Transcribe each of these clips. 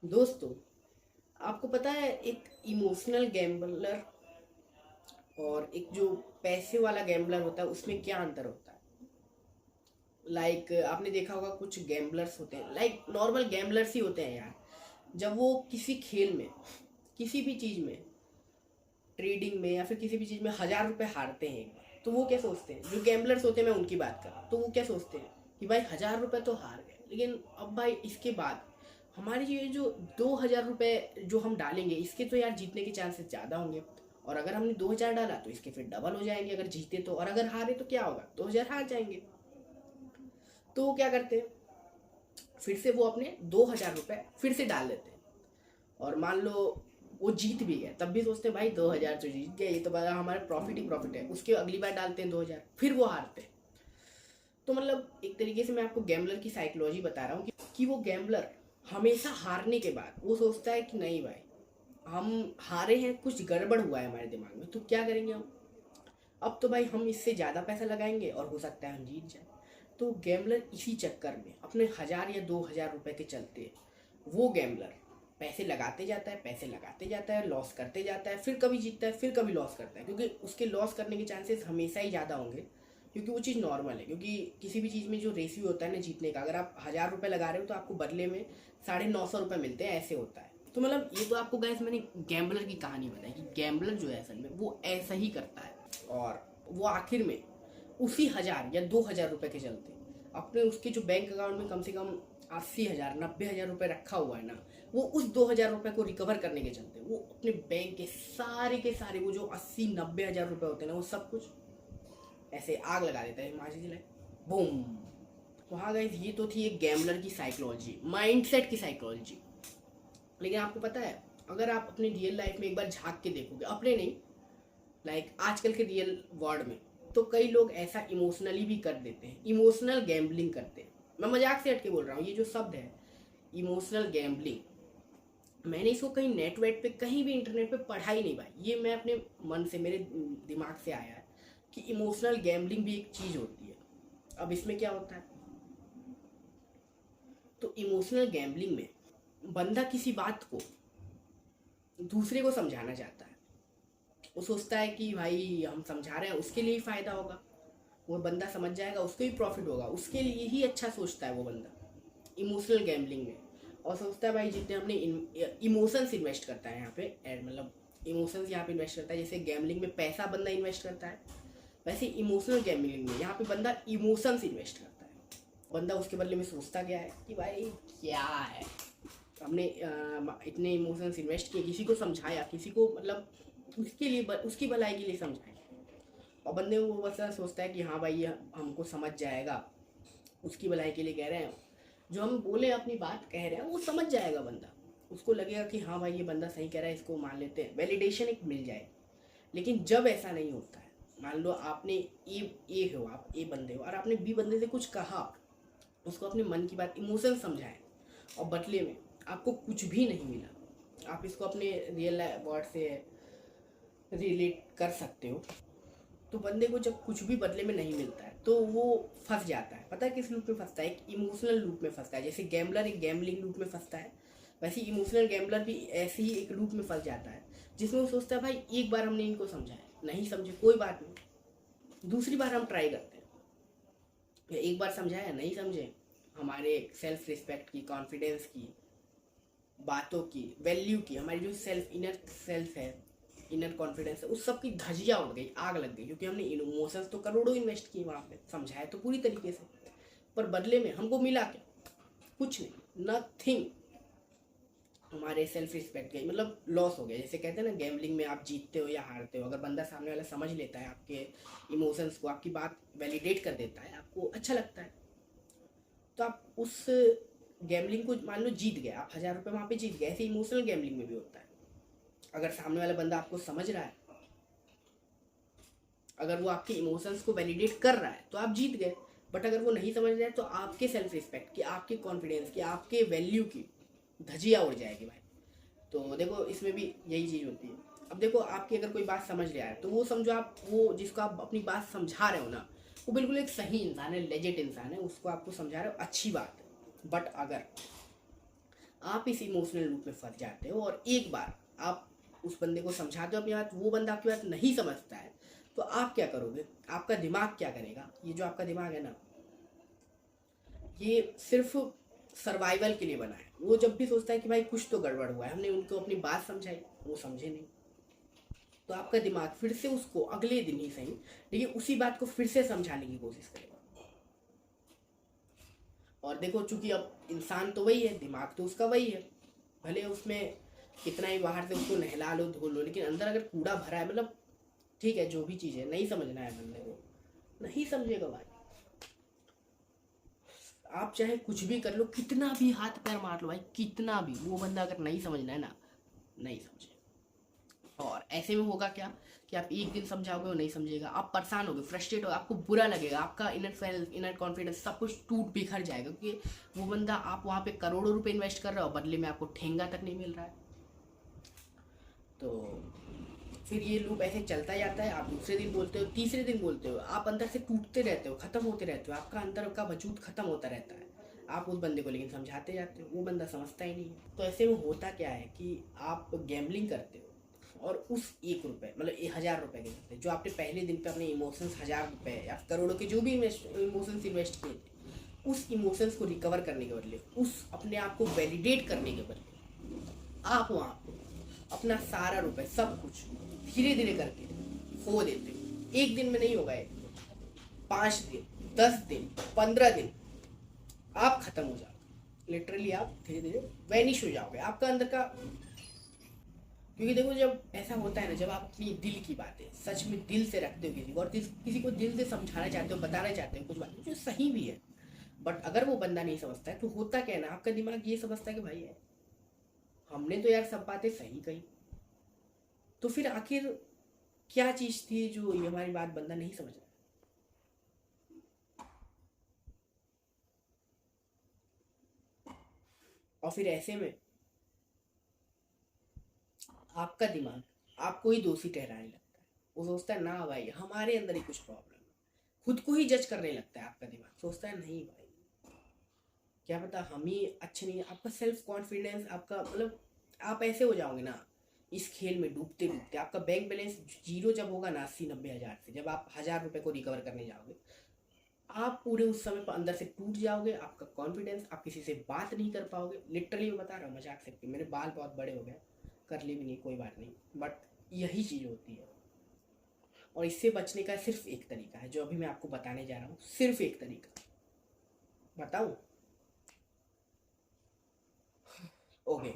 दोस्तों, आपको पता है एक इमोशनल गैम्बलर और एक जो पैसे वाला गैम्बलर होता है उसमें क्या अंतर होता है? आपने देखा होगा कुछ गैम्बलर्स होते हैं, नॉर्मल गैम्बलर्स ही होते हैं यार। जब वो किसी खेल में, किसी भी चीज़ में, ट्रेडिंग में या फिर किसी भी चीज़ में 1,000 रुपये हारते हैं एक बार, तो वो क्या सोचते हैं? जो गैम्बलर्स होते हैं, मैं उनकी बात कर रहा हूँ, तो वो क्या सोचते हैं कि भाई 1,000 रुपये तो हार गए, लेकिन अब भाई इसके बाद हमारे ये जो 2,000 रुपये जो हम डालेंगे, इसके तो यार जीतने के चांसेस ज़्यादा होंगे। और अगर हमने 2,000 डाला तो इसके फिर डबल हो जाएंगे अगर जीते तो, और अगर हारे तो क्या होगा? 2,000 हार जाएंगे। तो वो क्या करते हैं, फिर से वो अपने 2,000 रुपये फिर से डाल देते हैं। और मान लो वो जीत भी गए, तब भी सोचते हैं भाई 2,000 तो जीत गए, ये तो बड़ा हमारे प्रॉफिट ही प्रॉफिट है। उसके अगली बार डालते हैं 2,000, फिर वो हारते हैं। तो मतलब एक तरीके से मैं आपको गैम्बलर की साइकोलॉजी बता रहा हूँ कि वो गैम्बलर हमेशा हारने के बाद वो सोचता है कि नहीं भाई, हम हारे हैं, कुछ गड़बड़ हुआ है हमारे दिमाग में, तो क्या करेंगे हम? अब तो भाई हम इससे ज़्यादा पैसा लगाएंगे और हो सकता है हम जीत जाए। तो गैम्बलर इसी चक्कर में अपने 1,000 या 2,000 रुपये के चलते वो गैम्बलर पैसे लगाते जाता है, पैसे लगाते जाता है, लॉस करते जाता है, फिर कभी जीतता है, फिर कभी लॉस करता है, क्योंकि उसके लॉस करने के चांसेस हमेशा ही ज़्यादा होंगे, क्योंकि वो चीज़ नॉर्मल है। क्योंकि किसी भी चीज़ में जो रेशियो होता है ना जीतने का, अगर आप 1,000 रुपये लगा रहे हो तो आपको बदले में 950 रुपये मिलते हैं, ऐसे होता है। तो मतलब ये तो आपको गैस मैंने गैम्बलर की कहानी बताई कि गैम्बलर जो है असल में वो ऐसा ही करता है। और वो आखिर में उसी 1,000 या 2,000 रुपये के चलते अपने उसके जो बैंक अकाउंट में कम से कम 80,000 90,000 रुपये रखा हुआ है ना, वो उस 2,000 रुपये को रिकवर करने के चलते वो अपने बैंक के सारे वो जो 80-90 हज़ार रुपये होते हैं ना, वो सब कुछ ऐसे आग लगा देता है, माची जलाए, बूम। तो हाँ गाइस, ये तो थी एक गैम्बलर की साइकोलॉजी, माइंडसेट की साइकोलॉजी। लेकिन आपको पता है, अगर आप अपनी रियल लाइफ में एक बार झांक के देखोगे, अपने नहीं, आजकल के रियल वर्ल्ड में, तो कई लोग ऐसा इमोशनली भी कर देते हैं, इमोशनल गैम्बलिंग करते हैं। मैं मजाक से हट के बोल रहा हूँ, ये जो शब्द है इमोशनल गैम्बलिंग, मैंने इसको कहीं नेट वेट पे कहीं भी इंटरनेट पे पढ़ा ही नहीं भाई, ये मैं अपने मन से, मेरे दिमाग से आया है कि इमोशनल गैम्बलिंग भी एक चीज़ होती है। अब इसमें क्या होता है, तो इमोशनल गैम्बलिंग में बंदा किसी बात को दूसरे को समझाना चाहता है। वो सोचता है कि भाई हम समझा रहे हैं, उसके लिए ही फ़ायदा होगा, वो बंदा समझ जाएगा, उसको ही प्रॉफिट होगा, उसके लिए ही अच्छा सोचता है वो बंदा इमोशनल गैम्बलिंग में। और सोचता है भाई जितने हमने इमोशंस इन्वेस्ट करता है यहाँ पे, मतलब इमोशंस यहाँ पे इन्वेस्ट करता है, जैसे गैम्बलिंग में पैसा बंदा इन्वेस्ट करता है, वैसे इमोशनल गैम्बलिंग में यहाँ पे बंदा इमोशंस इन्वेस्ट करता है। बंदा उसके बदले में सोचता क्या है कि भाई क्या है, हमने इतने इमोशंस इन्वेस्ट किए, किसी को समझाया, किसी को मतलब उसके लिए उसकी भलाई के लिए समझाया, और बंदे वो बस सोचता है कि हाँ भाई ये हमको समझ जाएगा, उसकी भलाई के लिए कह रहे हैं, जो हम बोले अपनी बात कह रहे हैं वो समझ जाएगा बंदा, उसको लगेगा कि हाँ भाई ये बंदा सही कह रहा है, इसको मान लेते हैं, वैलिडेशन एक मिल जाएगी। लेकिन जब ऐसा नहीं होता है, मान लो आपने ए हो, आप ए बंदे हो और आपने बी बंदे से कुछ कहा, उसको अपने मन की बात इमोशन समझाए, और बदले में आपको कुछ भी नहीं मिला, आप इसको अपने रियल वर्ड से रिलेट कर सकते हो। तो बंदे को जब कुछ भी बदले में नहीं मिलता है तो वो फंस जाता है। पता है किस लूप में फंसता है? एक इमोशनल लूप में फंसता है। जैसे गैम्बलर एक गैम्बलिंग लूप में फंसता है, वैसे इमोशनल गैम्बलर भी ऐसे ही एक लूप में फंस जाता है, जिसमें वो सोचता है भाई एक बार हमने इनको समझाया, नहीं समझे कोई बात नहीं, दूसरी बार हम ट्राई करते हैं। एक बार समझाया, नहीं समझे, हमारे सेल्फ रिस्पेक्ट की, कॉन्फिडेंस की, बातों की, वैल्यू की, हमारी जो इनर सेल्फ है, इनर कॉन्फिडेंस है, उस सब की धजिया उड़ गई, आग लग गई, क्योंकि हमने इमोशंस तो करोड़ों इन्वेस्ट किए वहाँ पे, समझाया तो पूरी तरीके से, पर बदले में हमको मिला क्या? कुछ नहीं, नथिंग। हमारे सेल्फ रिस्पेक्ट गई, मतलब लॉस हो गया। जैसे कहते हैं ना, गैम्बलिंग में आप जीतते हो या हारते हो, अगर बंदा सामने वाला समझ लेता है आपके इमोशंस को, आपकी बात वैलिडेट कर देता है, आपको अच्छा लगता है, तो आप उस गैम्बलिंग को मान लो जीत गए, आप 1,000 रुपये वहाँ पे जीत गए। ऐसे इमोशनल गैम्बलिंग में भी होता है, अगर सामने वाला बंदा आपको समझ रहा है, अगर वो आपके इमोशंस को वैलिडेट कर रहा है तो आप जीत गए। बट अगर वो नहीं समझ रहा है तो आपके सेल्फ रिस्पेक्ट की, आपके कॉन्फिडेंस की, आपके वैल्यू की धजिया उड़ जाएगी भाई। तो देखो इसमें भी यही चीज़ होती है। अब देखो आपकी अगर कोई बात समझ रहा है तो वो समझो, आप वो जिसको आप अपनी बात समझा रहे हो ना, वो बिल्कुल एक सही इंसान है, लेजिट इंसान है, उसको आपको समझा रहे हो, अच्छी बात है। बट अगर आप इस इमोशनल लूप में फंस जाते हो और एक बार आप उस बंदे को समझाते हो अपनी बात, वो बंदा आपकी बात नहीं समझता है, तो आप क्या करोगे, आपका दिमाग क्या करेगा। ये जो आपका दिमाग है ना, ये सिर्फ सर्वाइवल के लिए बना है। वो जब भी सोचता है कि भाई कुछ तो गड़बड़ हुआ है, हमने उनको अपनी बात समझाई, वो समझे नहीं, तो आपका दिमाग फिर से उसको अगले दिन ही सही, लेकिन उसी बात को फिर से समझाने की कोशिश करेगा। और देखो, चूंकि अब इंसान तो वही है, दिमाग तो उसका वही है, भले उसमें कितना ही बाहर से उसको नहला लो धो लो, लेकिन अंदर अगर कूड़ा भरा है, मतलब ठीक है जो भी चीज़ है, नहीं समझना है बंदे को, नहीं समझेगा भाई। आप चाहे कुछ भी कर लो, कितना भी हाथ पैर मार लो भाई, कितना भी, वो बंदा अगर नहीं समझना है ना, नहीं समझे। और ऐसे में होगा क्या कि आप एक दिन समझाओगे वो नहीं समझेगा, आप परेशान होगे, फ्रस्ट्रेट हो, आपको बुरा लगेगा, आपका इनर कॉन्फिडेंस सब कुछ टूट बिखर जाएगा, क्योंकि वो बंदा, आप वहाँ पे करोड़ों रुपए इन्वेस्ट कर रहे हो, बदले में आपको ठेंगा तक नहीं मिल रहा है। तो फिर ये लूप ऐसे चलता जाता है। आप दूसरे दिन बोलते हो, तीसरे दिन बोलते हो, आप अंदर से टूटते रहते हो, ख़त्म होते रहते हो, आपका अंदर का वजूद ख़त्म होता रहता है। आप उस बंदे को लेकिन समझाते जाते हो, वो बंदा समझता ही नहीं है। तो ऐसे में होता क्या है कि आप गैम्बलिंग करते हो और उस 1 रुपये, मतलब 1000 रुपये के करते, जो आपने पहले दिन पे अपने इमोशंस 1000 रुपये या करोड़ों के जो भी इमोशंस इन्वेस्ट किए थे, उस इमोशंस को रिकवर करने के बदले, उस अपने आप को वैलिडेट करने के बदले, आप वहाँ अपना सारा रुपए सब कुछ धीरे धीरे करके खो देते हो। एक दिन में नहीं होगा, 5 दिन, 10 दिन, 15 दिन, आप खत्म हो जाओगे, लिटरली आप धीरे धीरे वैनिश हो जाओगे आपका अंदर का। क्योंकि देखो, जब ऐसा होता है ना, जब आप अपनी दिल की बातें सच में दिल से रखते हो किसी को, और किसी को दिल से समझाना चाहते हो, बताना चाहते हो कुछ बातें जो सही भी है, बट अगर वो बंदा नहीं समझता है, तो होता क्या है ना, आपका दिमाग ये समझता है कि भाई है, हमने तो यार सब बातें सही कही, तो फिर आखिर क्या चीज थी जो ये हमारी बात बंदा नहीं समझ रहा। और फिर ऐसे में आपका दिमाग आपको ही दोषी ठहराने लगता है। वो सोचता है ना भाई, हमारे अंदर ही कुछ प्रॉब्लम है, खुद को ही जज करने लगता है। आपका दिमाग सोचता है नहीं भाई, क्या पता हम ही अच्छे नहीं। आपका सेल्फ कॉन्फिडेंस, आपका मतलब, आप ऐसे हो जाओगे ना इस खेल में डूबते डूबते। आपका बैंक बैलेंस जीरो जब होगा ना, 80-90 हज़ार से, जब आप 1000 रुपये को रिकवर करने जाओगे, आप पूरे उस समय पर अंदर से टूट जाओगे। आपका कॉन्फिडेंस, आप किसी से बात नहीं कर पाओगे। लिटरली मैं बता रहा हूँ, मजाक से, मेरे बाल बहुत बड़े हो गए, कर ली भी नहीं, कोई बात नहीं, बट यही चीज़ होती है। और इससे बचने का सिर्फ एक तरीका है, जो अभी मैं आपको बताने जा रहा हूँ, सिर्फ एक तरीका बताऊँ। ओके,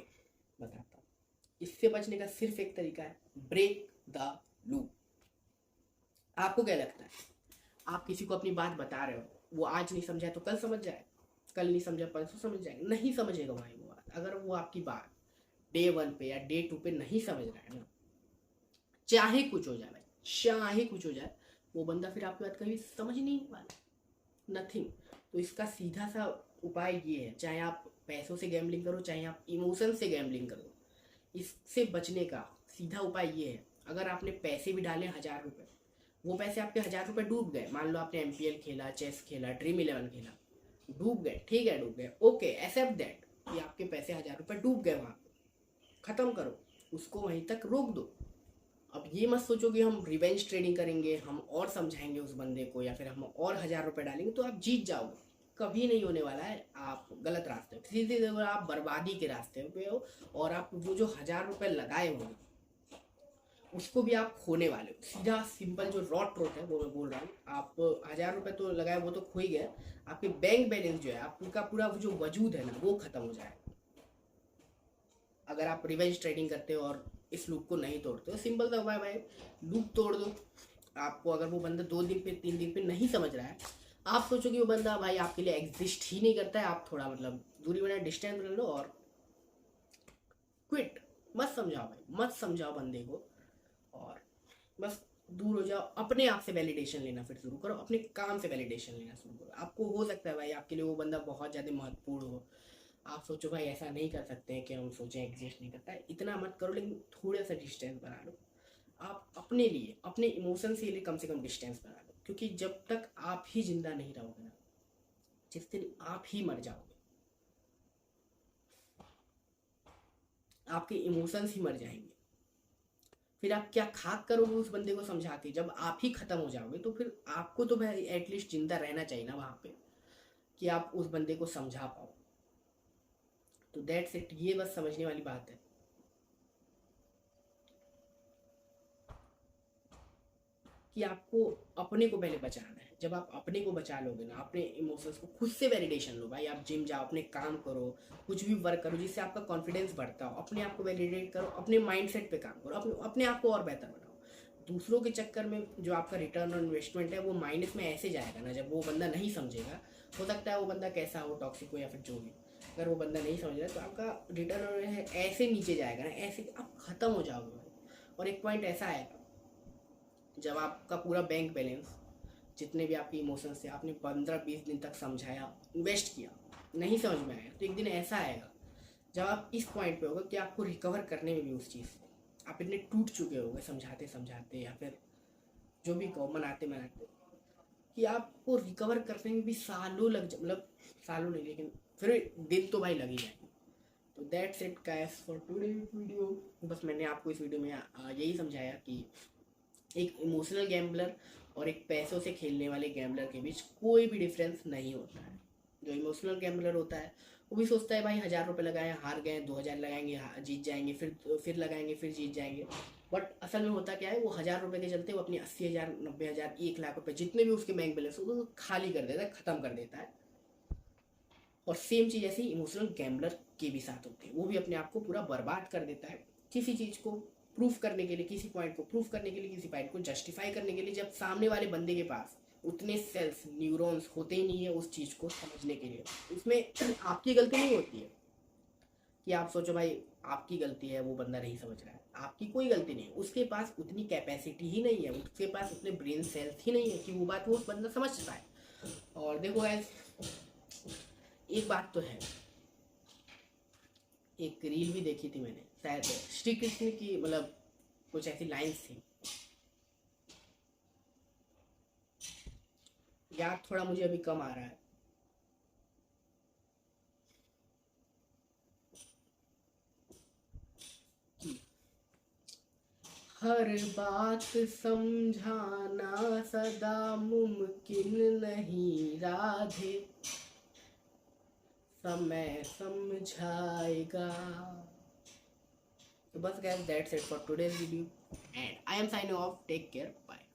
बताता हूँ। इससे बचने का सिर्फ एक तरीका है, ब्रेक द लूप। आपको क्या लगता है, आप किसी को अपनी बात बता रहे हो, वो आज नहीं समझा तो कल समझ जाए, कल नहीं समझा परसों समझ जाएगा, नहीं समझेगा भाई वो बात। अगर वो आपकी बात डे 1 पे या डे 2 पे नहीं समझ रहा है ना, चाहे कुछ हो जाए भाई, चाहे कुछ हो जाए, वो बंदा फिर आपकी बात कभी समझ ही नहीं वाला, नथिंग। तो इसका सीधा सा उपाय ये है, चाहे आप पैसों से गैम्बलिंग करो, चाहे आप इमोशन से गैम्बलिंग करो, इससे बचने का सीधा उपाय ये है। अगर आपने पैसे भी डाले 1000 रुपये, वो पैसे आपके 1000 रुपये डूब गए, मान लो आपने MPL खेला, चेस खेला, ड्रीम 11 खेला, डूब गए, ठीक है डूब गए, ओके, एक्सेप्ट दैट कि आपके पैसे 1000 रुपये डूब गए, वहाँ ख़त्म करो, उसको वहीं तक रोक दो। अब ये मत सोचो कि हम रिवेंज ट्रेडिंग करेंगे, हम और समझाएंगे उस बंदे को, या फिर हम और 1000 रुपये डालेंगे तो आप जीत जाओगे, कभी नहीं होने वाला है। आप गलत रास्ते हो, सीधे देखो आप बर्बादी के रास्ते पे हो, और आप वो जो 1000 रुपये लगाए हो उसको भी आप खोने वाले हो। सीधा सिंपल जो रॉ ट्रूथ है वो मैं बोल रहा हूँ। आप 1000 रुपये तो लगाए, वो तो खो ही गए, आपके बैंक बैलेंस जो है, आपका पूरा जो वजूद है ना, वो खत्म हो जाएगा अगर आप रिवेंज ट्रेडिंग करते हो और इस लूप को नहीं तोड़ते हो। सिंपल सा उपाय भाई, लूप तोड़ दो। आपको अगर वो बंदा 2 दिन पे 3 दिन पे नहीं समझ रहा है, आप सोचो कि वो बंदा भाई आपके लिए एग्जिस्ट ही नहीं करता है, आप थोड़ा मतलब दूरी बनाए, डिस्टेंस बना लो और क्विट। मत समझाओ भाई, मत समझाओ बंदे को, और बस दूर हो जाओ। अपने आप से वैलिडेशन लेना फिर शुरू करो, अपने काम से वैलिडेशन लेना शुरू करो। आपको हो सकता है भाई आपके लिए वो बंदा बहुत ज़्यादा महत्वपूर्ण हो, आप सोचो भाई ऐसा नहीं कर सकते हैं कि हम सोचें एग्जिस्ट नहीं करता है, इतना मत करो, लेकिन थोड़ा सा डिस्टेंस बना लो। आप अपने लिए, अपने इमोशन के लिए कम से कम डिस्टेंस बना लो, क्योंकि जब तक आप ही जिंदा नहीं रहोगे ना, जिस दिन आप ही मर जाओगे, आपके इमोशंस ही मर जाएंगे। फिर आप क्या खाक करोगे उस बंदे को समझा के, जब आप ही खत्म हो जाओगे तो फिर आपको तो भाई एटलीस्ट जिंदा रहना चाहिए ना वहाँ पे, कि आप उस बंदे को समझा पाओ। तो दैट्स इट, ये बस समझने वाली बात है कि आपको अपने को पहले बचाना है। जब आप अपने को बचा लोगे ना, अपने इमोशंस को खुद से वैलिडेशन लो भाई। आप जिम जाओ, अपने काम करो, कुछ भी वर्क करो जिससे आपका कॉन्फिडेंस बढ़ता हो, अपने आप को वैलिडेट करो, अपने माइंडसेट पे काम करो, अपने आप को और बेहतर बनाओ। दूसरों के चक्कर में जो आपका रिटर्न ऑन इन्वेस्टमेंट है वो माइनस में ऐसे जाएगा ना, जब वो बंदा नहीं समझेगा। हो सकता है वो बंदा कैसा हो, टॉक्सिक हो या फिर जो भी, अगर वो बंदा नहीं समझ रहा तो आपका रिटर्न ऐसे नीचे जाएगा ना, ऐसे आप खत्म हो जाओगे भाई। और एक पॉइंट ऐसा आएगा जब आपका पूरा बैंक बैलेंस, जितने भी आपके इमोशंस थे, आपने 15-20 दिन तक समझाया, इन्वेस्ट किया, नहीं समझ में आया, तो एक दिन ऐसा आएगा जब आप इस पॉइंट पे होगा कि आपको रिकवर करने में भी उस चीज़ से आप इतने टूट चुके होगे समझाते समझाते, या फिर जो भी कहो मनाते मनाते, कि आपको रिकवर करने में भी सालों लग मतलब सालों नहीं, लेकिन फिर दिन तो भाई लग ही जाएंगे। तो that's it guys for today video. बस मैंने आपको इस वीडियो में यही समझाया कि एक इमोशनल गैम्बलर और एक पैसों से खेलने वाले गैम्बलर के बीच कोई भी डिफरेंस नहीं होता है। जो इमोशनल गैम्बलर होता है वो भी सोचता है भाई 1000 रुपये लगाए, हार गए, 2000 लगाएंगे जीत जाएंगे, फिर लगाएंगे फिर जीत जाएंगे। बट असल में होता क्या है, वो 1000 रुपये के चलते वो अपनी 80,000, 90,000, 1 लाख रुपये जितने भी उसके बैंक बैलेंस हो खाली कर देता है, ख़त्म कर देता है। और सेम चीज़ ऐसी इमोशनल गैम्बलर के भी साथ होती है, वो भी अपने आप को पूरा बर्बाद कर देता है किसी चीज़ को प्रूफ करने के लिए, किसी पॉइंट को प्रूफ करने के लिए, किसी पॉइंट को जस्टिफाई करने के लिए, जब सामने वाले बंदे के पास उतने सेल्स न्यूरॉन्स होते ही नहीं है उस चीज़ को समझने के लिए। उसमें आपकी गलती नहीं होती है कि आप सोचो भाई आपकी गलती है, वो बंदा नहीं समझ रहा है, आपकी कोई गलती नहीं है, उसके पास उतनी कैपेसिटी ही नहीं है, उसके पास उतने ब्रेन सेल्स ही नहीं है कि वो बात वो बंदा समझ पाए। और देखो गाइस, एक बात तो है, एक रील भी देखी थी मैंने, शायद श्री कृष्ण की, मतलब कुछ ऐसी लाइन्स थी, याद थोड़ा मुझे अभी कम आ रहा है। हर बात समझाना सदा मुमकिन नहीं राधे, समय समझाएगा। तो बस guys, that's it for today's video and I am signing off, take care, bye.